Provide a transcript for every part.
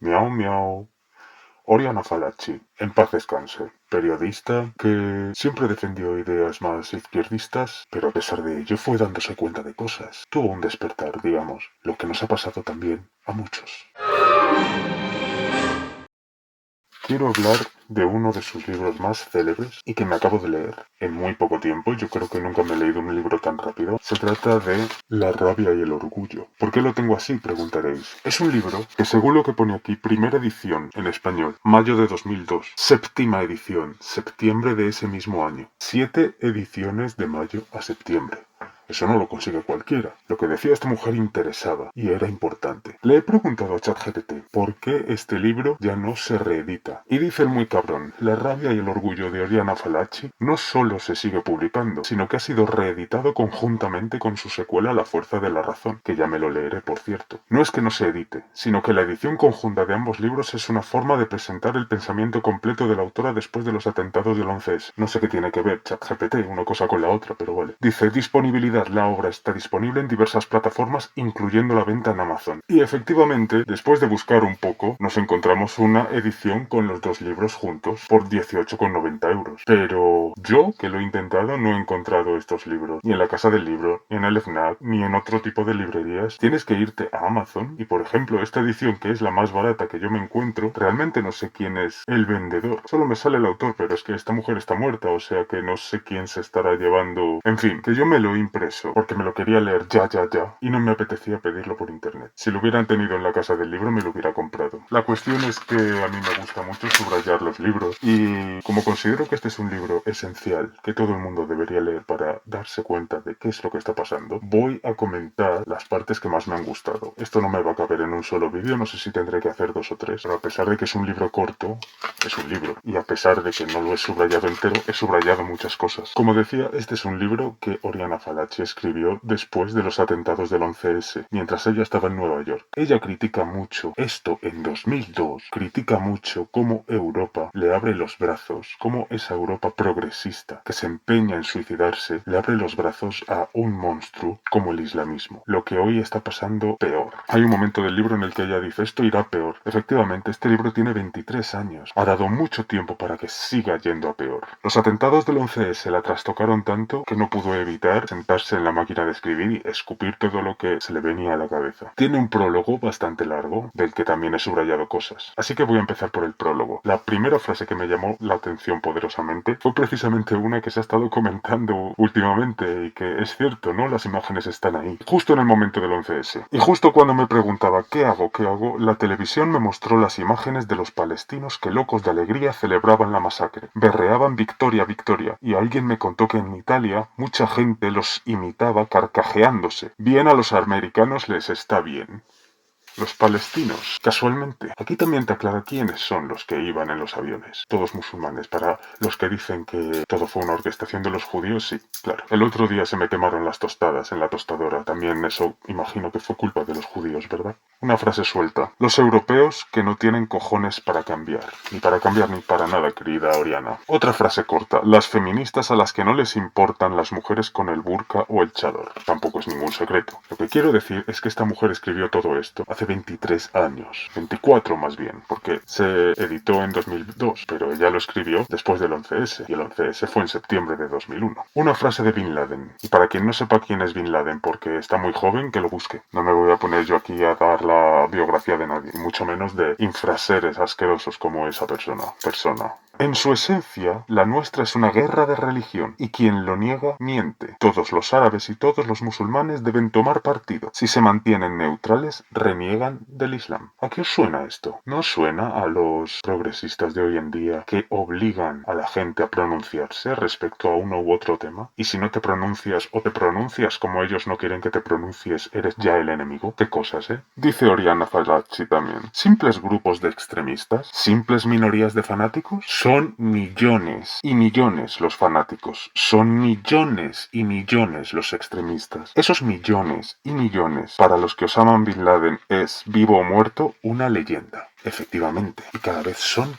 Miau, miau. Oriana Fallaci, en paz descanse, periodista que siempre defendió ideas más izquierdistas, pero a pesar de ello fue dándose cuenta de cosas. Tuvo un despertar, digamos, lo que nos ha pasado también a muchos. Quiero hablar de uno de sus libros más célebres y que me acabo de leer en muy poco tiempo. Yo creo que nunca me he leído un libro tan rápido. Se trata de La rabia y el orgullo. ¿Por qué lo tengo así? Preguntaréis. Es un libro que, según lo que pone aquí, primera edición en español, mayo de 2002. Séptima edición, septiembre de ese mismo año. 7 ediciones de mayo a septiembre. Eso no lo consigue cualquiera. Lo que decía esta mujer interesaba y era importante. Le he preguntado a ChatGPT por qué este libro ya no se reedita. Y dice el muy cabrón, La rabia y el orgullo de Oriana Fallaci no solo se sigue publicando, sino que ha sido reeditado conjuntamente con su secuela La fuerza de la razón, que ya me lo leeré, por cierto. No es que no se edite, sino que la edición conjunta de ambos libros es una forma de presentar el pensamiento completo de la autora después de los atentados del 11S. No sé qué tiene que ver ChatGPT una cosa con la otra, pero vale. Dice, disponibilidad. La obra está disponible en diversas plataformas, incluyendo la venta en Amazon. Y efectivamente, después de buscar un poco, nos encontramos una edición con los dos libros juntos por 18,90 euros. Pero yo, que lo he intentado, no he encontrado estos libros, ni en la Casa del Libro, ni en el FNAC, ni en otro tipo de librerías. Tienes que irte a Amazon y, por ejemplo, esta edición, que es la más barata que yo me encuentro, realmente no sé quién es el vendedor. Solo me sale el autor, pero es que esta mujer está muerta, o sea que no sé quién se estará llevando. En fin, que yo me lo he impreso porque me lo quería leer ya, y no me apetecía pedirlo por internet. Si lo hubieran tenido en la Casa del Libro me lo hubiera comprado. La cuestión es que a mí me gusta mucho subrayar los libros y como considero que este es un libro esencial que todo el mundo debería leer para darse cuenta de qué es lo que está pasando, voy a comentar las partes que más me han gustado. Esto no me va a caber en un solo vídeo, no sé si tendré que hacer 2 o 3, pero a pesar de que es un libro corto, es un libro. Y a pesar de que no lo he subrayado entero, he subrayado muchas cosas. Como decía, este es un libro que Oriana Fallaci escribió después de los atentados del 11S, mientras ella estaba en Nueva York. Ella critica mucho esto en 2002, critica mucho cómo Europa le abre los brazos, cómo esa Europa progresista que se empeña en suicidarse le abre los brazos a un monstruo como el islamismo. Lo que hoy está pasando peor. Hay un momento del libro en el que ella dice, esto irá peor. Efectivamente, este libro tiene 23 años. Ha dado mucho tiempo para que siga yendo a peor. Los atentados del 11S la trastocaron tanto que no pudo evitar sentarse en la máquina de escribir y escupir todo lo que se le venía a la cabeza. Tiene un prólogo bastante largo, del que también he subrayado cosas. Así que voy a empezar por el prólogo. La primera frase que me llamó la atención poderosamente fue precisamente una que se ha estado comentando últimamente y que es cierto, ¿no? Las imágenes están ahí. Justo en el momento del 11S. Y justo cuando me preguntaba ¿qué hago? La televisión me mostró las imágenes de los palestinos que locos de alegría celebraban la masacre. Berreaban victoria, victoria. Y alguien me contó que en Italia mucha gente los imitaba carcajeándose. Bien a los americanos les está bien. Los palestinos, casualmente. Aquí también te aclara quiénes son los que iban en los aviones. Todos musulmanes. Para los que dicen que todo fue una orquestación de los judíos, sí, claro. El otro día se me quemaron las tostadas en la tostadora. También eso imagino que fue culpa de los judíos, ¿verdad? Una frase suelta. Los europeos que no tienen cojones para cambiar. Ni para cambiar ni para nada, querida Oriana. Otra frase corta. Las feministas a las que no les importan las mujeres con el burka o el chador. Tampoco es ningún secreto. Lo que quiero decir es que esta mujer escribió todo esto hace 23 años. 24 más bien, porque se editó en 2002, pero ella lo escribió después del 11S, y el 11S fue en septiembre de 2001. Una frase de Bin Laden. Y para quien no sepa quién es Bin Laden, porque está muy joven, que lo busque. No me voy a poner yo aquí a dar la biografía de nadie, y mucho menos de infraseres asquerosos como esa persona. En su esencia, la nuestra es una guerra de religión, y quien lo niega, miente. Todos los árabes y todos los musulmanes deben tomar partido. Si se mantienen neutrales, reniegan del Islam. ¿A qué os suena esto? ¿No suena a los progresistas de hoy en día que obligan a la gente a pronunciarse respecto a uno u otro tema? Y si no te pronuncias o te pronuncias como ellos no quieren que te pronuncies, eres ya el enemigo. ¿Qué cosas, eh? Dice Oriana Fallaci también. ¿Simples grupos de extremistas? ¿Simples minorías de fanáticos? Son millones y millones los fanáticos. Son millones y millones los extremistas. Esos millones y millones para los que Osama Bin Laden es, vivo o muerto, una leyenda. Efectivamente. Y cada vez son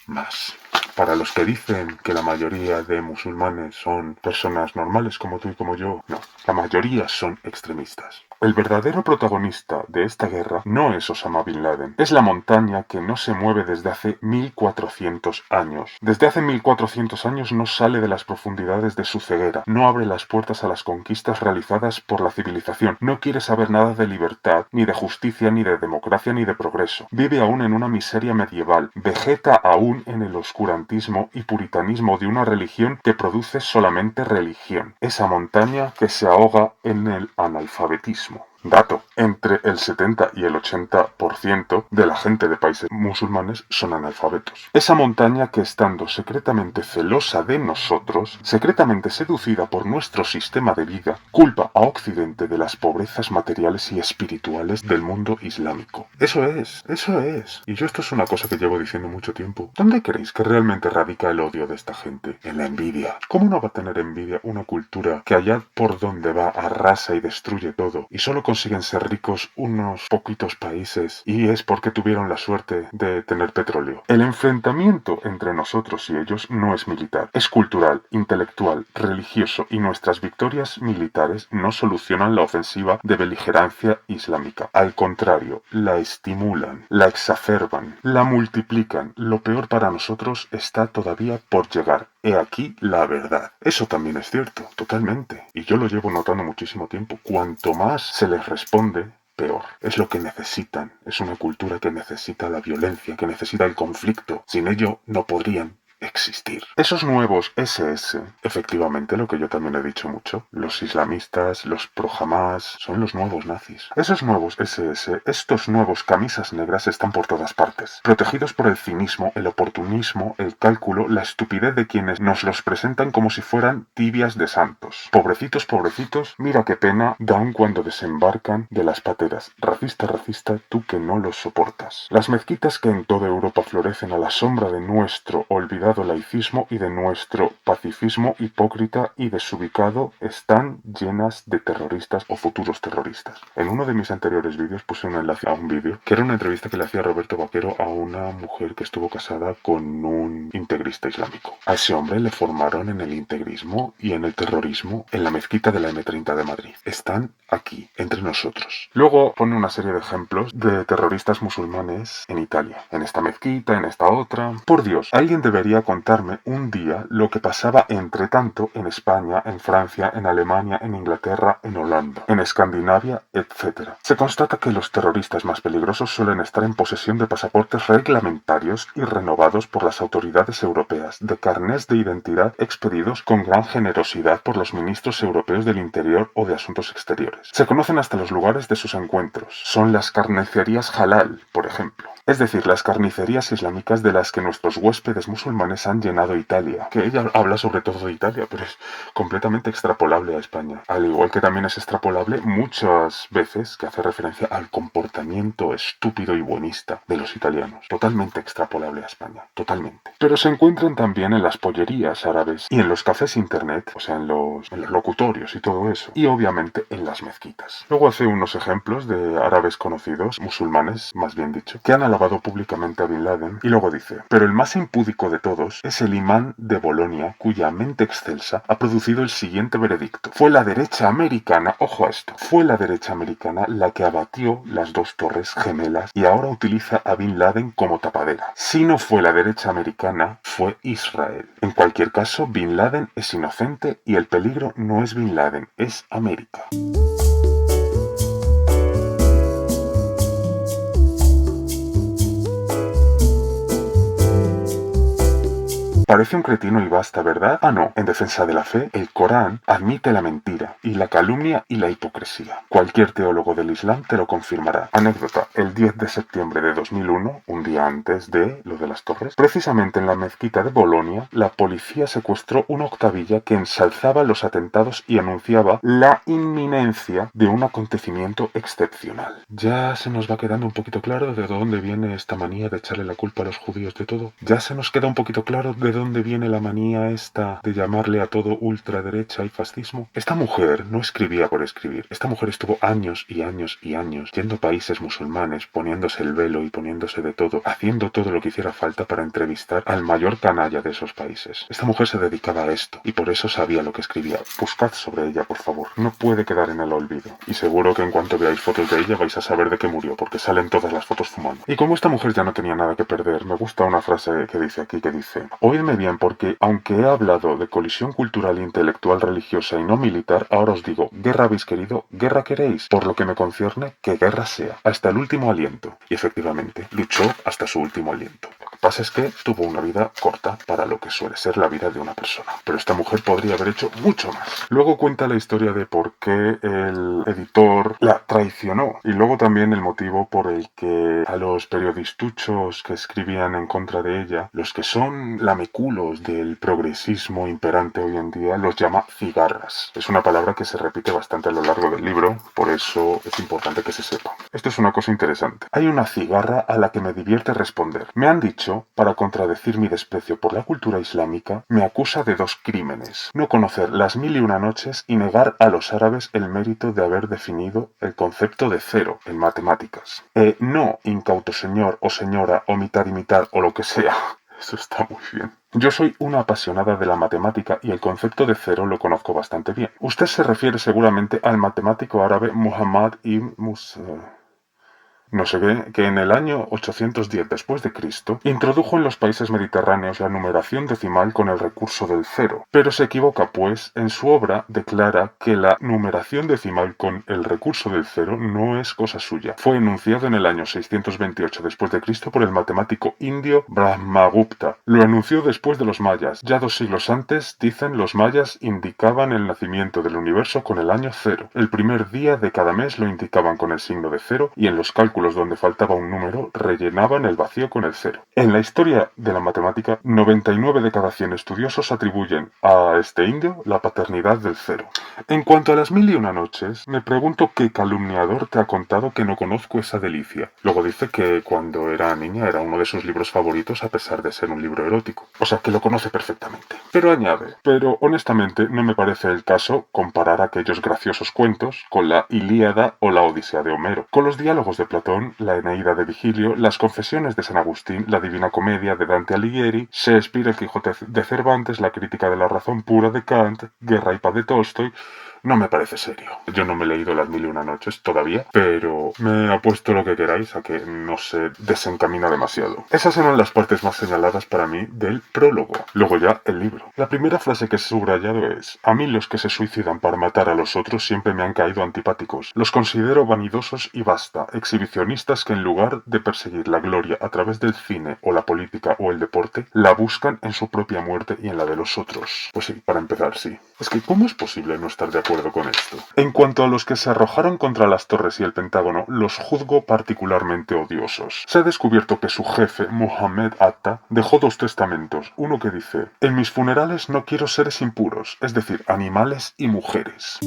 más. Para los que dicen que la mayoría de musulmanes son personas normales como tú y como yo, no, la mayoría son extremistas. El verdadero protagonista de esta guerra no es Osama Bin Laden, es la montaña que no se mueve desde hace 1400 años. Desde hace 1400 años no sale de las profundidades de su ceguera, no abre las puertas a las conquistas realizadas por la civilización, no quiere saber nada de libertad, ni de justicia, ni de democracia, ni de progreso. Vive aún en una miseria medieval, vegeta aún en el oscurantismo y puritanismo de una religión que produce solamente religión. Esa montaña que se ahoga en el analfabetismo. Dato, entre el 70 y el 80% de la gente de países musulmanes son analfabetos. Esa montaña que estando secretamente celosa de nosotros, secretamente seducida por nuestro sistema de vida, culpa a Occidente de las pobrezas materiales y espirituales del mundo islámico. Eso es, eso es. Y yo esto es una cosa que llevo diciendo mucho tiempo. ¿Dónde creéis que realmente radica el odio de esta gente? En la envidia. ¿Cómo no va a tener envidia una cultura que allá por donde va arrasa y destruye todo y solo consiguen ser ricos unos poquitos países y es porque tuvieron la suerte de tener petróleo? El enfrentamiento entre nosotros y ellos no es militar, es cultural, intelectual, religioso y nuestras victorias militares no solucionan la ofensiva de beligerancia islámica. Al contrario, la estimulan, la exacerban, la multiplican. Lo peor para nosotros está todavía por llegar. He aquí la verdad. Eso también es cierto, totalmente. Y yo lo llevo notando muchísimo tiempo. Cuanto más se les responde, peor. Es lo que necesitan. Es una cultura que necesita la violencia, que necesita el conflicto. Sin ello no podrían existir. Esos nuevos SS, efectivamente, lo que yo también he dicho mucho, los islamistas, los pro-Hamas, son los nuevos nazis. Esos nuevos SS, estos nuevos camisas negras están por todas partes, protegidos por el cinismo, el oportunismo, el cálculo, la estupidez de quienes nos los presentan como si fueran tibias de santos. Pobrecitos, pobrecitos, mira qué pena dan cuando desembarcan de las pateras. Racista, racista, tú que no los soportas. Las mezquitas que en toda Europa florecen a la sombra de nuestro olvidado laicismo y de nuestro pacifismo hipócrita y desubicado están llenas de terroristas o futuros terroristas. En uno de mis anteriores vídeos puse un enlace a un vídeo que era una entrevista que le hacía Roberto Vaquero a una mujer que estuvo casada con un integrista islámico. A ese hombre le formaron en el integrismo y en el terrorismo en la mezquita de la M30 de Madrid. Están aquí, entre nosotros. Luego pone una serie de ejemplos de terroristas musulmanes en Italia, en esta mezquita, en esta otra. Por Dios, alguien debería contarme un día lo que pasaba entre tanto en España, en Francia, en Alemania, en Inglaterra, en Holanda, en Escandinavia, etc. Se constata que los terroristas más peligrosos suelen estar en posesión de pasaportes reglamentarios y renovados por las autoridades europeas, de carnés de identidad expedidos con gran generosidad por los ministros europeos del Interior o de Asuntos Exteriores. Se conocen hasta los lugares de sus encuentros. Son las carnicerías halal, por ejemplo. Es decir, las carnicerías islámicas de las que nuestros huéspedes musulmanes han llenado Italia. Que ella habla sobre todo de Italia, pero es completamente extrapolable a España. Al igual que también es extrapolable muchas veces que hace referencia al comportamiento estúpido y buenista de los italianos. Totalmente extrapolable a España. Totalmente. Pero se encuentran también en las pollerías árabes y en los cafés internet, o sea, en los locutorios y todo eso. Y obviamente en las mezquitas. Luego hace unos ejemplos de árabes conocidos, musulmanes, más bien dicho, que han alabado públicamente a Bin Laden y luego dice: pero el más impúdico de todos es el imán de Bolonia, cuya mente excelsa ha producido el siguiente veredicto. Fue la derecha americana, ojo a esto, fue la derecha americana la que abatió las dos torres gemelas y ahora utiliza a Bin Laden como tapadera. Si no fue la derecha americana, fue Israel. En cualquier caso, Bin Laden es inocente y el peligro no es Bin Laden, es América. Parece un cretino y basta, ¿verdad? Ah, no. En defensa de la fe, el Corán admite la mentira y la calumnia y la hipocresía. Cualquier teólogo del Islam te lo confirmará. Anécdota. El 10 de septiembre de 2001, un día antes de lo de las torres, precisamente en la mezquita de Bolonia, la policía secuestró una octavilla que ensalzaba los atentados y anunciaba la inminencia de un acontecimiento excepcional. Ya se nos va quedando un poquito claro de dónde viene esta manía de echarle la culpa a los judíos de todo. Ya se nos queda un poquito claro de dónde dónde viene la manía esta de llamarle a todo ultraderecha y fascismo? Esta mujer no escribía por escribir. Esta mujer estuvo años y años y años yendo a países musulmanes, poniéndose el velo y poniéndose de todo, haciendo todo lo que hiciera falta para entrevistar al mayor canalla de esos países. Esta mujer se dedicaba a esto y por eso sabía lo que escribía. Buscad sobre ella, por favor. No puede quedar en el olvido. Y seguro que en cuanto veáis fotos de ella vais a saber de qué murió, porque salen todas las fotos fumando. Y como esta mujer ya no tenía nada que perder, me gusta una frase que dice aquí, que dice: oídme bien, porque aunque he hablado de colisión cultural, intelectual, religiosa y no militar, ahora os digo, guerra habéis querido, guerra queréis. Por lo que me concierne, que guerra sea, hasta el último aliento. Y efectivamente, luchó hasta su último aliento. Lo que pasa es que tuvo una vida corta para lo que suele ser la vida de una persona. Pero esta mujer podría haber hecho mucho más. Luego cuenta la historia de por qué el editor la traicionó. Y luego también el motivo por el que a los periodistuchos que escribían en contra de ella, los que son lameculos del progresismo imperante hoy en día, los llama cigarras. Es una palabra que se repite bastante a lo largo del libro, por eso es importante que se sepa. Esto es una cosa interesante. Hay una cigarra a la que me divierte responder. Me han dicho, para contradecir mi desprecio por la cultura islámica, me acusa de dos crímenes: no conocer las 1001 noches y negar a los árabes el mérito de haber definido el concepto de cero en matemáticas. No, incauto señor o señora, o mitad y mitad o lo que sea. Eso está muy bien. Yo soy una apasionada de la matemática y el concepto de cero lo conozco bastante bien. Usted se refiere seguramente al matemático árabe Muhammad ibn Musa, no sé qué, que en el año 810 después de Cristo introdujo en los países mediterráneos la numeración decimal con el recurso del cero. Pero se equivoca, pues en su obra declara que la numeración decimal con el recurso del cero no es cosa suya. Fue enunciado en el año 628 después de Cristo por el matemático indio Brahmagupta. Lo anunció después de los mayas. Ya 2 siglos antes, dicen, los mayas indicaban el nacimiento del universo con el año cero. El primer día de cada mes lo indicaban con el signo de cero y en los cálculos donde faltaba un número rellenaban el vacío con el cero. En la historia de la matemática, 99 de cada 100 estudiosos atribuyen a este indio la paternidad del cero. En cuanto a las 1001 noches, me pregunto qué calumniador te ha contado que no conozco esa delicia. Luego dice que cuando era niña era uno de sus libros favoritos a pesar de ser un libro erótico. O sea que lo conoce perfectamente. Pero añade: pero honestamente no me parece el caso comparar aquellos graciosos cuentos con la Ilíada o la Odisea de Homero, con los diálogos de Platón, la Eneida de Vigilio, las Confesiones de San Agustín, la Divina Comedia de Dante Alighieri, Shakespeare, el Quijote de Cervantes, la Crítica de la Razón Pura de Kant, Guerra y Paz de Tolstoy. No me parece serio. Yo no me he leído las 1001 noches todavía, pero me apuesto lo que queráis a que no se desencamina demasiado. Esas eran las partes más señaladas para mí del prólogo. Luego ya el libro. La primera frase que he subrayado es: a mí los que se suicidan para matar a los otros siempre me han caído antipáticos. Los considero vanidosos y basta, exhibicionistas que en lugar de perseguir la gloria a través del cine o la política o el deporte, la buscan en su propia muerte y en la de los otros. Pues sí, para empezar, sí. Es que ¿cómo es posible no estar de acuerdo con esto? En cuanto a los que se arrojaron contra las torres y el Pentágono, los juzgo particularmente odiosos. Se ha descubierto que su jefe, Mohammed Atta, dejó 2 testamentos. Uno que dice: en mis funerales no quiero seres impuros, es decir, animales y mujeres.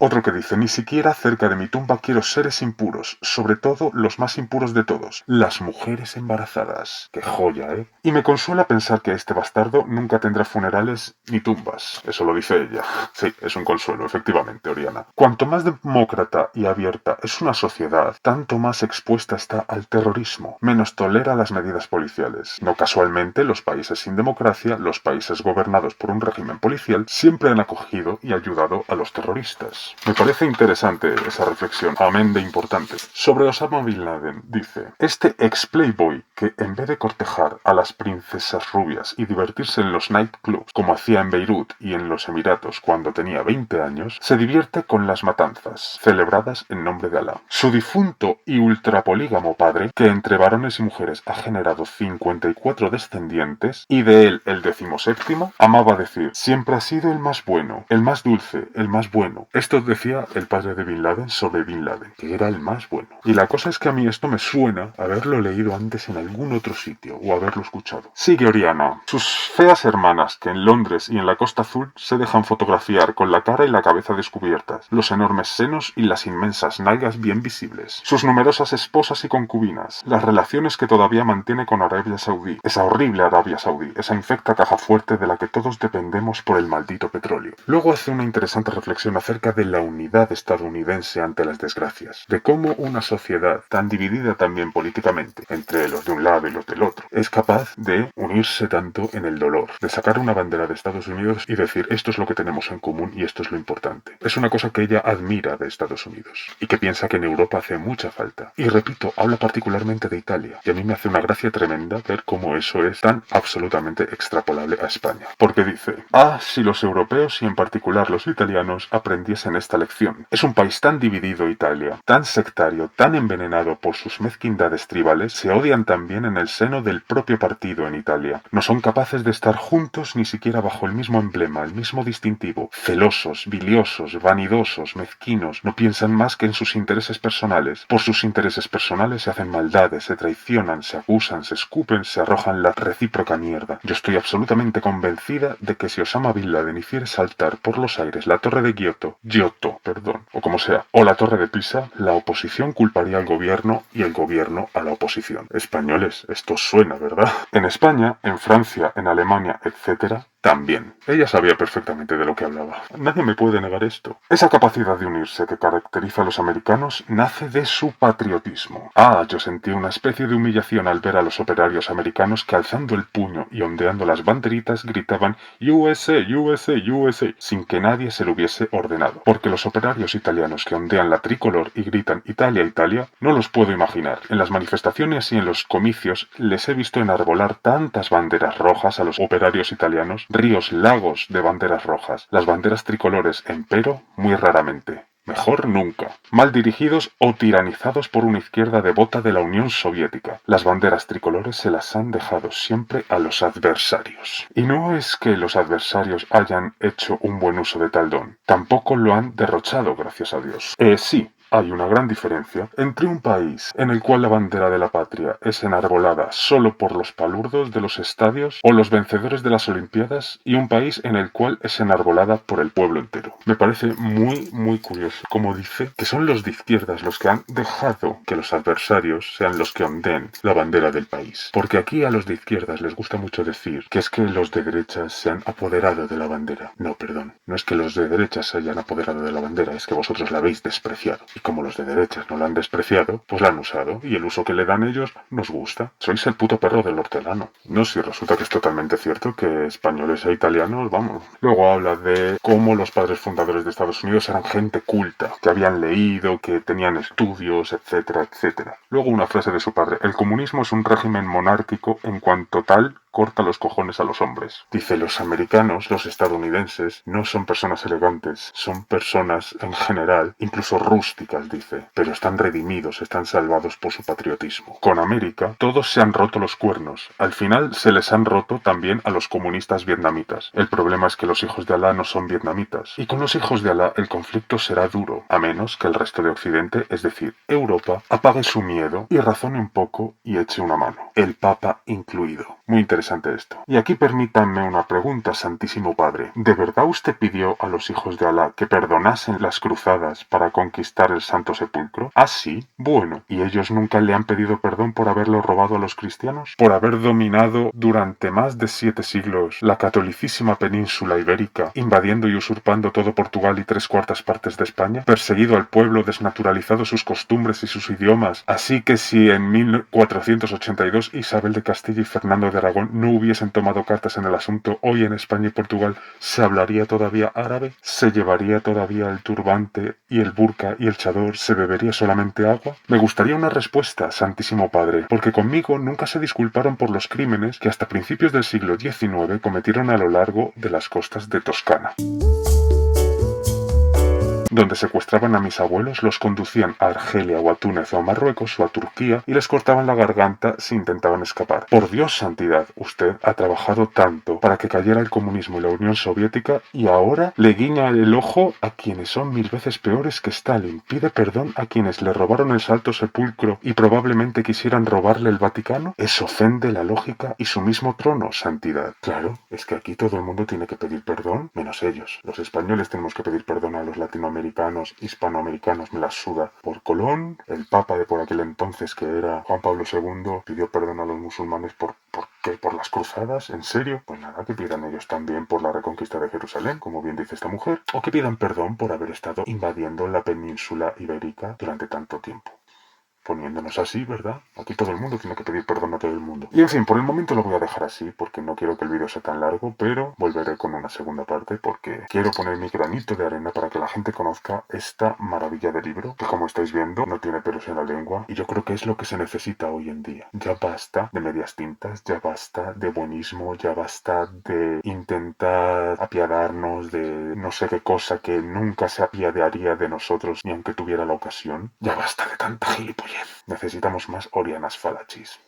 Otro que dice: ni siquiera cerca de mi tumba quiero seres impuros, sobre todo los más impuros de todos, las mujeres embarazadas. ¡Qué joya, eh! Y me consuela pensar que este bastardo nunca tendrá funerales ni tumbas. Eso lo dice ella. Sí, es un consuelo, efectivamente, Oriana. Cuanto más demócrata y abierta es una sociedad, tanto más expuesta está al terrorismo, menos tolera las medidas policiales. No casualmente, los países sin democracia, los países gobernados por un régimen policial, siempre han acogido y ayudado a los terroristas. Me parece interesante esa reflexión, amén de importante. Sobre Osama Bin Laden, dice: este ex playboy que en vez de cortejar a las princesas rubias y divertirse en los nightclubs como hacía en Beirut y en los Emiratos cuando tenía 20 años, se divierte con las matanzas celebradas en nombre de Alá. Su difunto y ultrapolígamo padre, que entre varones y mujeres ha generado 54 descendientes, y de él el 17º, amaba decir: siempre ha sido el más bueno, el más dulce, el más bueno. Esto decía el padre de Bin Laden sobre Bin Laden, que era el más bueno. Y la cosa es que a mí esto me suena haberlo leído antes en algún otro sitio o haberlo escuchado. Sigue Oriana. Sus feas hermanas que en Londres y en la Costa Azul se dejan fotografiar con la cara y la cabeza descubiertas, los enormes senos y las inmensas nalgas bien visibles, sus numerosas esposas y concubinas, las relaciones que todavía mantiene con Arabia Saudí, esa horrible Arabia Saudí, esa infecta caja fuerte de la que todos dependemos por el maldito petróleo. Luego hace una interesante reflexión acerca de la unidad estadounidense ante las desgracias, de cómo una sociedad tan dividida también políticamente, entre los de un lado y los del otro, es capaz de unirse tanto en el dolor, de sacar una bandera de Estados Unidos y decir esto es lo que tenemos en común y esto es lo importante. Es una cosa que ella admira de Estados Unidos y que piensa que en Europa hace mucha falta. Y repito, habla particularmente de Italia y a mí me hace una gracia tremenda ver cómo eso es tan absolutamente extrapolable a España. Porque dice, si los europeos y en particular los italianos aprendiesen esta lección. Es un país tan dividido Italia, tan sectario, tan envenenado por sus mezquindades tribales, se odian también en el seno del propio partido en Italia. No son capaces de estar juntos ni siquiera bajo el mismo emblema, el mismo distintivo. Celosos, biliosos, vanidosos, mezquinos, no piensan más que en sus intereses personales. Por sus intereses personales se hacen maldades, se traicionan, se acusan, se escupen, se arrojan la recíproca mierda. Yo estoy absolutamente convencida de que si Osama Bin Laden hiciera saltar por los aires la torre de Giotto, o como sea, o la torre de Pisa, la oposición culparía al gobierno y el gobierno a la oposición. Españoles, esto suena, ¿verdad? En España, en Francia, en Alemania, etc., también. Ella sabía perfectamente de lo que hablaba. Nadie me puede negar esto. Esa capacidad de unirse que caracteriza a los americanos nace de su patriotismo. Yo sentí una especie de humillación al ver a los operarios americanos que alzando el puño y ondeando las banderitas gritaban USA, USA, USA, sin que nadie se lo hubiese ordenado. Porque los operarios italianos que ondean la tricolor y gritan Italia, Italia, no los puedo imaginar. En las manifestaciones y en los comicios les he visto enarbolar tantas banderas rojas a los operarios italianos, ríos, lagos de banderas rojas. Las banderas tricolores, empero, muy raramente. Mejor nunca. Mal dirigidos o tiranizados por una izquierda devota de la Unión Soviética. Las banderas tricolores se las han dejado siempre a los adversarios. Y no es que los adversarios hayan hecho un buen uso de tal don. Tampoco lo han derrochado, gracias a Dios. Sí. Hay una gran diferencia entre un país en el cual la bandera de la patria es enarbolada solo por los palurdos de los estadios o los vencedores de las Olimpiadas y un país en el cual es enarbolada por el pueblo entero. Me parece muy curioso como dice que son los de izquierdas los que han dejado que los adversarios sean los que ondeen la bandera del país. Porque aquí a los de izquierdas les gusta mucho decir que es que los de derechas se han apoderado de la bandera. No, perdón, no es que los de derechas se hayan apoderado de la bandera, es que vosotros la habéis despreciado. Como los de derechas no la han despreciado, pues la han usado, y el uso que le dan ellos nos gusta. Sois el puto perro del hortelano. No, si resulta que es totalmente cierto que españoles e italianos, vamos. Luego habla de cómo los padres fundadores de Estados Unidos eran gente culta, que habían leído, que tenían estudios, etcétera, etcétera. Luego una frase de su padre: el comunismo es un régimen monárquico en cuanto tal corta los cojones a los hombres. Dice, los americanos, los estadounidenses, no son personas elegantes, son personas en general, incluso rústicas, dice, pero están redimidos, están salvados por su patriotismo. Con América, todos se han roto los cuernos. Al final se les han roto también a los comunistas vietnamitas. El problema es que los hijos de Alá no son vietnamitas. Y con los hijos de Alá el conflicto será duro, a menos que el resto de Occidente, es decir, Europa, apague su miedo y razone un poco y eche una mano. El Papa incluido. Muy interesante esto. Y aquí permítanme una pregunta, Santísimo Padre. ¿De verdad usted pidió a los hijos de Alá que perdonasen las cruzadas para conquistar el Santo Sepulcro? Sí. Bueno. ¿Y ellos nunca le han pedido perdón por haberlo robado a los cristianos? ¿Por haber dominado durante más de 7 siglos la catolicísima península ibérica, invadiendo y usurpando todo Portugal y 3/4 partes de España? ¿Perseguido al pueblo, desnaturalizado sus costumbres y sus idiomas? Así que si en 1482 Isabel de Castilla y Fernando de Aragón no hubiesen tomado cartas en el asunto, hoy en España y Portugal ¿se hablaría todavía árabe? ¿Se llevaría todavía el turbante y el burka y el chador? ¿Se bebería solamente agua? Me gustaría una respuesta, Santísimo Padre, porque conmigo nunca se disculparon por los crímenes que hasta principios del siglo XIX cometieron a lo largo de las costas de Toscana. donde secuestraban a mis abuelos, los conducían a Argelia o a Túnez o a Marruecos o a Turquía y les cortaban la garganta si intentaban escapar. Por Dios, santidad, usted ha trabajado tanto para que cayera el comunismo y la Unión Soviética y ahora le guiña el ojo a quienes son 1000 veces peores que Stalin. Pide perdón a quienes le robaron el Santo Sepulcro y probablemente quisieran robarle el Vaticano. Eso ofende la lógica y su mismo trono, santidad. Claro, es que aquí todo el mundo tiene que pedir perdón, menos ellos. Los españoles tenemos que pedir perdón a los latinoamericanos, hispanoamericanos, me la suda. Por Colón, el papa de por aquel entonces que era Juan Pablo II, pidió perdón a los musulmanes ¿por qué? ¿Por las cruzadas? ¿En serio? Pues nada, que pidan ellos también por la reconquista de Jerusalén, como bien dice esta mujer, o que pidan perdón por haber estado invadiendo la península ibérica durante tanto tiempo. Poniéndonos así, ¿verdad? Aquí todo el mundo tiene que pedir perdón a todo el mundo. Y en fin, por el momento lo voy a dejar así porque no quiero que el vídeo sea tan largo, pero volveré con una segunda parte porque quiero poner mi granito de arena para que la gente conozca esta maravilla de libro que, como estáis viendo, no tiene pelos en la lengua y yo creo que es lo que se necesita hoy en día. Ya basta de medias tintas, ya basta de buenismo, ya basta de intentar apiadarnos de no sé qué cosa que nunca se apiadaría de nosotros ni aunque tuviera la ocasión. Ya basta de tanta gilipollez. Necesitamos más Orianas Falachis.